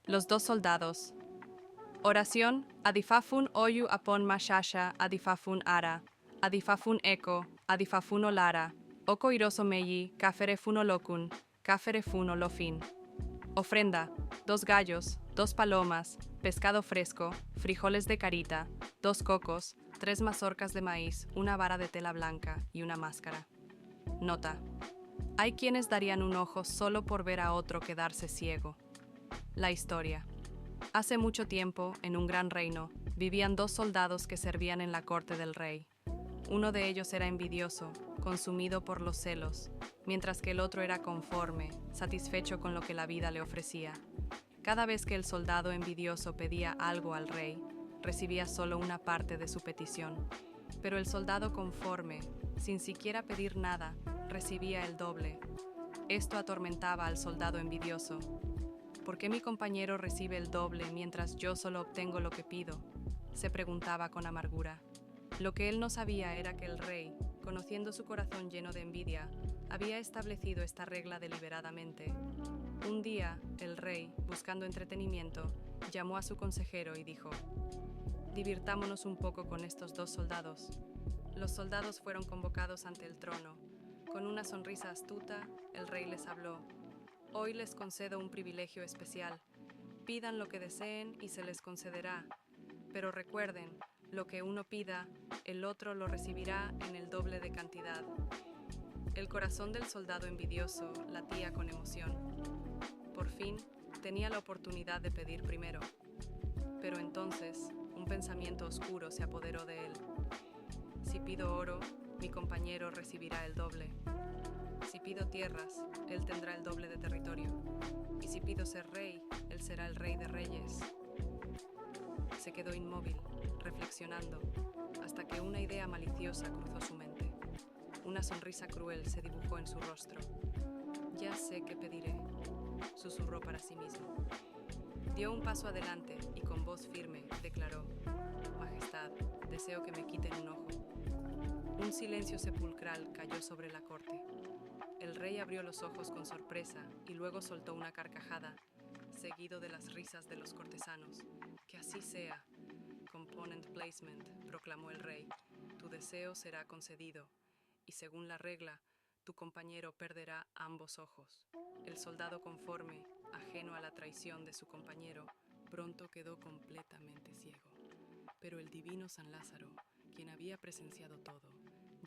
Los dos soldados. Oración, adifafun oyu apon mashasha, adifafun ara, adifafun eco, adifafun olara, oko iroso meyi, kaferefun olokun, kaferefun olofin. Ofrenda, 2 gallos, 2 palomas, pescado fresco, frijoles de carita, 2 cocos, 3 mazorcas de maíz, una vara de tela blanca y una máscara. Nota. Hay quienes darían un ojo solo por ver a otro quedarse ciego. La historia. Hace mucho tiempo, en un gran reino, vivían 2 soldados que servían en la corte del rey. Uno de ellos era envidioso, consumido por los celos, mientras que el otro era conforme, satisfecho con lo que la vida le ofrecía. Cada vez que el soldado envidioso pedía algo al rey, recibía solo una parte de su petición. Pero el soldado conforme, sin siquiera pedir nada, recibía el doble. Esto atormentaba al soldado envidioso. ¿Por qué mi compañero recibe el doble mientras yo solo obtengo lo que pido?, se preguntaba con amargura. Lo que él no sabía era que el rey, conociendo su corazón lleno de envidia, había establecido esta regla deliberadamente. Un día, el rey, buscando entretenimiento, llamó a su consejero y dijo: «Divirtámonos un poco con estos 2 soldados». Los soldados fueron convocados ante el trono. Con una sonrisa astuta, el rey les habló: «Hoy les concedo un privilegio especial. Pidan lo que deseen y se les concederá. Pero recuerden, lo que uno pida, el otro lo recibirá en el doble de cantidad». El corazón del soldado envidioso latía con emoción. Por fin, tenía la oportunidad de pedir primero. Pero entonces, un pensamiento oscuro se apoderó de él. Si pido oro, mi compañero recibirá el doble. Si pido tierras, él tendrá el doble de territorio. Y si pido ser rey, él será el rey de reyes. Se quedó inmóvil, reflexionando, hasta que una idea maliciosa cruzó su mente. Una sonrisa cruel se dibujó en su rostro. «Ya sé qué pediré», susurró para sí mismo. Dio un paso adelante y con voz firme declaró: «Majestad, deseo que me quiten un ojo». Un silencio sepulcral cayó sobre la corte. El rey abrió los ojos con sorpresa y luego soltó una carcajada, seguido de las risas de los cortesanos. «Que así sea. Component placement», proclamó el rey. «Tu deseo será concedido, y según la regla, tu compañero perderá ambos ojos». El soldado conforme, ajeno a la traición de su compañero, pronto quedó completamente ciego. Pero el divino San Lázaro, quien había presenciado todo,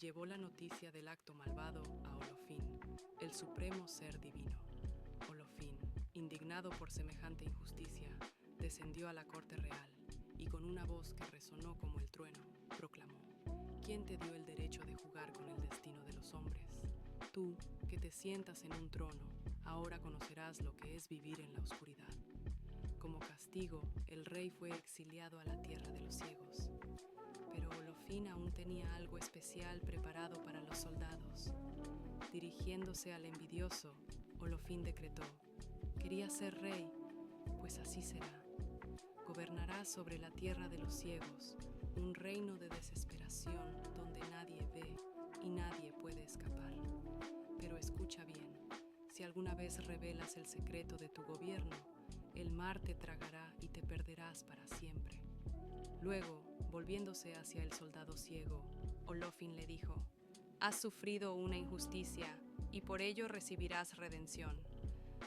llevó la noticia del acto malvado a Olofín, el supremo ser divino. Olofín, indignado por semejante injusticia, descendió a la corte real y con una voz que resonó como el trueno, proclamó: «¿Quién te dio el derecho de jugar con el destino de los hombres? Tú, que te sientas en un trono, ahora conocerás lo que es vivir en la oscuridad». Como castigo, el rey fue exiliado a la tierra de los ciegos. Pero Olofín aún tenía algo especial preparado para los soldados. Dirigiéndose al envidioso, Olofín decretó: «Quería ser rey, pues así será. Gobernará sobre la tierra de los ciegos, un reino de desesperación donde nadie ve y nadie puede escapar. Pero escucha bien, si alguna vez revelas el secreto de tu gobierno, el mar te tragará y te perderás para siempre». Luego, volviéndose hacia el soldado ciego, Olofín le dijo: «Has sufrido una injusticia y por ello recibirás redención.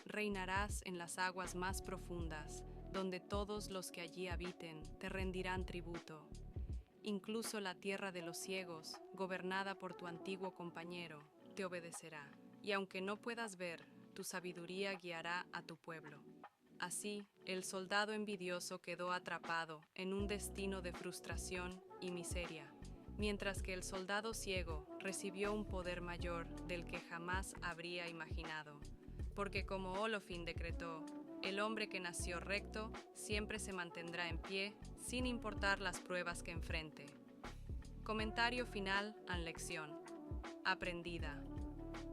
Reinarás en las aguas más profundas, donde todos los que allí habiten te rendirán tributo. Incluso la tierra de los ciegos, gobernada por tu antiguo compañero, te obedecerá. Y aunque no puedas ver, tu sabiduría guiará a tu pueblo». Así, el soldado envidioso quedó atrapado en un destino de frustración y miseria, mientras que el soldado ciego recibió un poder mayor del que jamás habría imaginado. Porque como Olofín decretó, el hombre que nació recto siempre se mantendrá en pie sin importar las pruebas que enfrente. Comentario final en lección aprendida.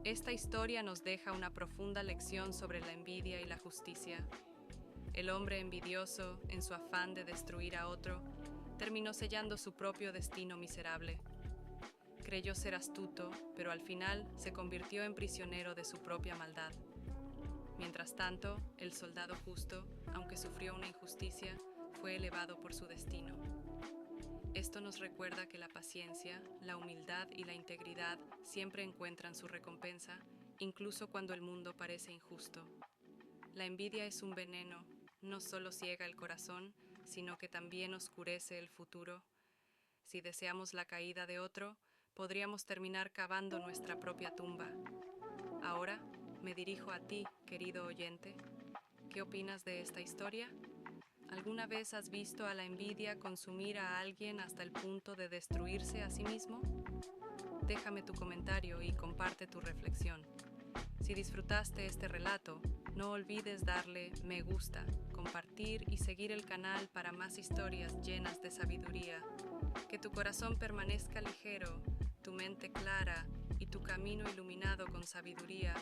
Esta historia nos deja una profunda lección sobre la envidia y la justicia. El hombre envidioso, en su afán de destruir a otro, terminó sellando su propio destino miserable. Creyó ser astuto, pero al final se convirtió en prisionero de su propia maldad. Mientras tanto, el soldado justo, aunque sufrió una injusticia, fue elevado por su destino. Esto nos recuerda que la paciencia, la humildad y la integridad siempre encuentran su recompensa, incluso cuando el mundo parece injusto. La envidia es un veneno, no solo ciega el corazón, sino que también oscurece el futuro. Si deseamos la caída de otro, podríamos terminar cavando nuestra propia tumba. Ahora, me dirijo a ti, querido oyente. ¿Qué opinas de esta historia? ¿Alguna vez has visto a la envidia consumir a alguien hasta el punto de destruirse a sí mismo? Déjame tu comentario y comparte tu reflexión. Si disfrutaste este relato, no olvides darle me gusta, compartir y seguir el canal para más historias llenas de sabiduría. Que tu corazón permanezca ligero, tu mente clara y tu camino iluminado con sabiduría.